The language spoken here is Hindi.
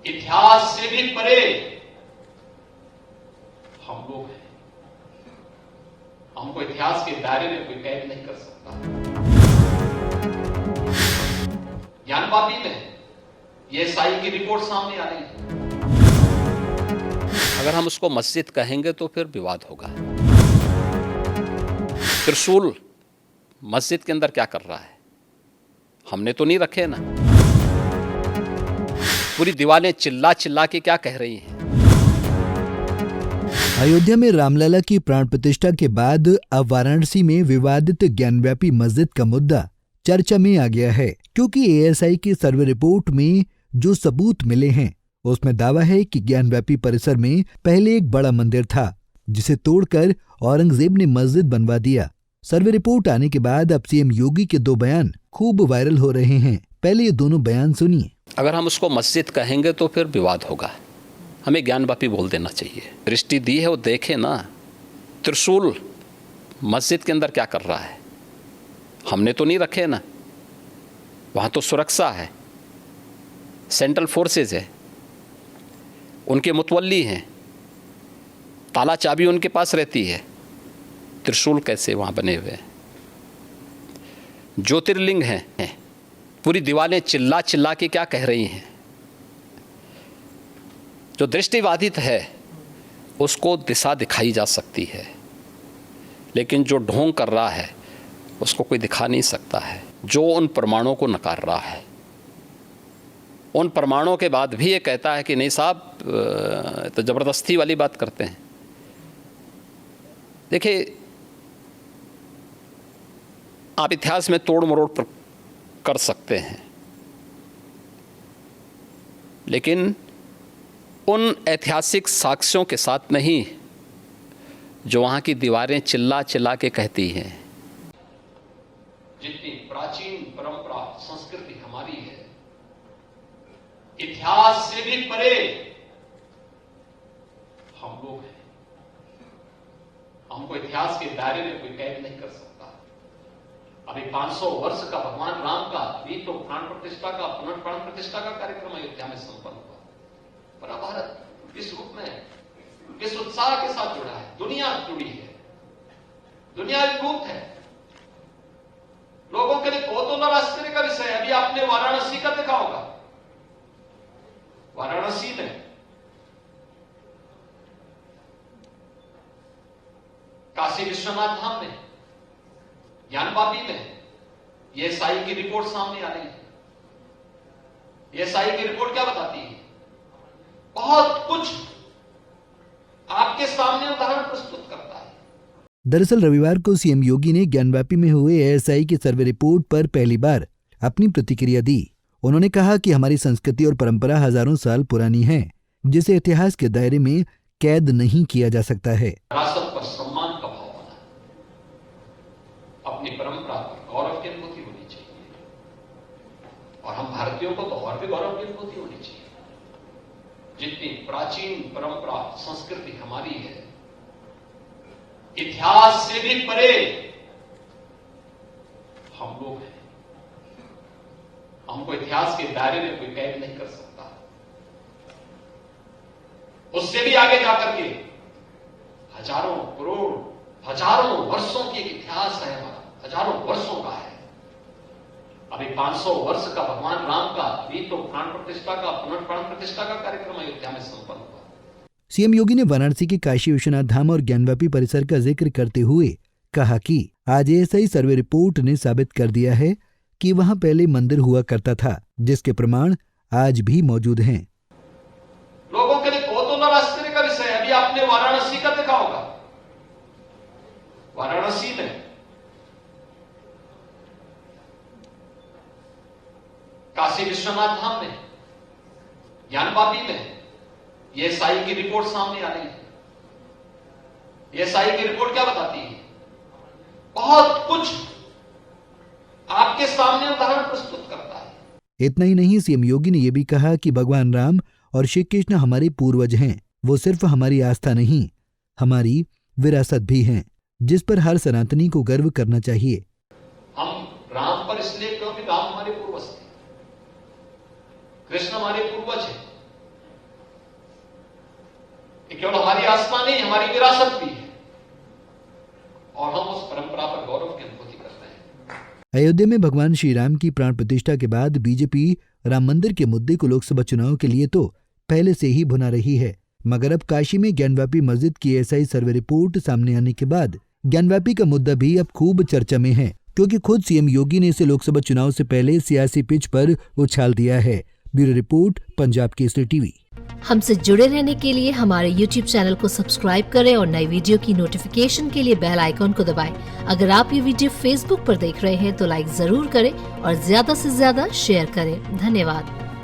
इतिहास से भी परे हम लोग हैं। हमको इतिहास के दायरे में कोई कैद नहीं कर सकता। ज्ञानवापी में ये एसआई की रिपोर्ट सामने आ रही है। अगर हम उसको मस्जिद कहेंगे तो फिर विवाद होगा। त्रिशूल मस्जिद के अंदर क्या कर रहा है? हमने तो नहीं रखे ना। पूरी दीवारें चिल्ला चिल्ला के क्या कह रही हैं? अयोध्या में रामलला की प्राण प्रतिष्ठा के बाद अब वाराणसी में विवादित ज्ञानव्यापी मस्जिद का मुद्दा चर्चा में आ गया है, क्योंकि एएसआई की सर्वे रिपोर्ट में जो सबूत मिले हैं उसमें दावा है कि ज्ञानव्यापी परिसर में पहले एक बड़ा मंदिर था, जिसे तोड़कर औरंगजेब ने मस्जिद बनवा दिया। सर्वे रिपोर्ट आने के बाद अब सीएम योगी के दो बयान खूब वायरल हो रहे हैं। पहले ये दोनों बयान सुनिए। अगर हम उसको मस्जिद कहेंगे तो फिर विवाद होगा। हमें ज्ञानवापी बोल देना चाहिए। दृष्टि दी है वो देखे ना। त्रिशूल मस्जिद के अंदर क्या कर रहा है? हमने तो नहीं रखे ना। वहाँ तो सुरक्षा है, सेंट्रल फोर्सेज है, उनके मुतवल्ली हैं, ताला चाबी उनके पास रहती है। त्रिशूल कैसे वहाँ बने हुए हैं? ज्योतिर्लिंग हैं। पूरी दीवारें चिल्ला चिल्ला के क्या कह रही हैं? जो दृष्टिबाधित है उसको दिशा दिखाई जा सकती है, लेकिन जो ढोंग कर रहा है उसको कोई दिखा नहीं सकता है। जो उन प्रमाणों को नकार रहा है, उन प्रमाणों के बाद भी ये कहता है कि नहीं साहब, तो ज़बरदस्ती वाली बात करते हैं। देखिए, आप इतिहास में तोड़ मरोड़ कर सकते हैं, लेकिन उन ऐतिहासिक साक्ष्यों के साथ नहीं जो वहाँ की दीवारें चिल्ला चिल्ला के कहती हैं। जितनी प्राचीन परंपरा संस्कृति हमारी है, इतिहास से भी परे हम लोग हैं। हमको इतिहास के दायरे में कोई कैद नहीं कर सकता। अभी 500 वर्ष का भगवान राम का भी तो प्राण प्रतिष्ठा का पुनर्प्राण प्रतिष्ठा का कार्यक्रम अयोध्या में संपन्न हुआ। पूरा भारत इस रूप में इस उत्साह के साथ जुड़ा है। दुनिया जुड़ी है, दुनिया एकरूप है। लोगों के लिए कौतूहल आश्चर्य का विषय है। अभी आपने वाराणसी का देखा होगा। वाराणसी में काशी विश्वनाथ धाम में, ज्ञानवापी में ये एसआई की रिपोर्ट सामने आ रही है। ये एसआई की रिपोर्ट क्या बताती है? बहुत कुछ आपके सामने उदाहरण प्रस्तुत करता है। दरअसल रविवार को सीएम योगी ने ज्ञानव्यापी में हुए एएसआई की सर्वे रिपोर्ट पर पहली बार अपनी प्रतिक्रिया दी। उन्होंने कहा कि हमारी संस्कृति और परंपरा हजारों साल पुरानी है, जिसे इतिहास के दायरे में कैद नहीं किया जा सकता है। विरासत पर सम्मान का भाव बना, अपनी परंपरा पर गौरव की अनुभूति होनी चाहिए, और हम भारतीयों को तो और भी गौरव की अनुभूति होनी चाहिए। जितनी प्राचीन परंपरा संस्कृति हमारी है, इतिहास से भी परे हम लोग हैं। हमको इतिहास के दायरे में कोई कैद नहीं कर सकता। उससे भी आगे जाकर के हजारों करोड़ हजारों वर्षों की एक इतिहास है हमारा, हजारों वर्षों का है। अभी 500 वर्ष का भगवान राम का भी तो प्राण प्रतिष्ठा का पुनर्प्राण प्रतिष्ठा का कार्यक्रम अयोध्या में संपन्न हुआ। सीएम योगी ने वाराणसी के काशी विश्वनाथ धाम और ज्ञानव्यापी परिसर का जिक्र करते हुए कहा कि आज एएसआई सर्वे रिपोर्ट ने साबित कर दिया है कि वहां पहले मंदिर हुआ करता था, जिसके प्रमाण आज भी मौजूद हैं। लोगों के लिए कौतूहल और आश्चर्य का विषय है। अभी आपने वाराणसी का देखा होगा। वाराणसी में काशी विश्वनाथ धाम में, ज्ञानवापी में ये एसआई की रिपोर्ट सामने आ रही है। ये एसआई की रिपोर्ट क्या बताती है? बहुत कुछ आपके सामने उदाहरण प्रस्तुत करता है। इतना ही नहीं, सीएम योगी ने यह भी कहा कि भगवान राम और श्री कृष्ण हमारे पूर्वज हैं। वो सिर्फ हमारी आस्था नहीं, हमारी विरासत भी हैं, जिस पर हर सनातनी को गर्व करना चाहिए। हम राम पर इसलिए क्योंकि राम हमारे पूर्वज थे, कृष्ण हमारे पूर्वज हैं, आसमां नहीं, हमारी विरासत भी है और हम उस परंपरा पर गौरव की अनुभूति करते हैं। अयोध्या में भगवान श्री राम की प्राण प्रतिष्ठा के बाद बीजेपी राम मंदिर के मुद्दे को लोकसभा चुनाव के लिए तो पहले से ही भुना रही है, मगर अब काशी में ज्ञानवापी मस्जिद की एएसआई सर्वे रिपोर्ट सामने आने के बाद ज्ञानवापी का मुद्दा भी अब खूब चर्चा में है, क्योंकि खुद सीएम योगी ने इसे लोकसभा चुनाव से पहले सियासी पिच पर उछाल दिया है। Bureau report, Punjab Kesari TV. हमसे जुड़े रहने के लिए हमारे YouTube चैनल को सब्सक्राइब करें और नई वीडियो की नोटिफिकेशन के लिए बेल आइकॉन को दबाएं। अगर आप ये वीडियो Facebook पर देख रहे हैं तो लाइक जरूर करें और ज्यादा से ज्यादा शेयर करें। धन्यवाद।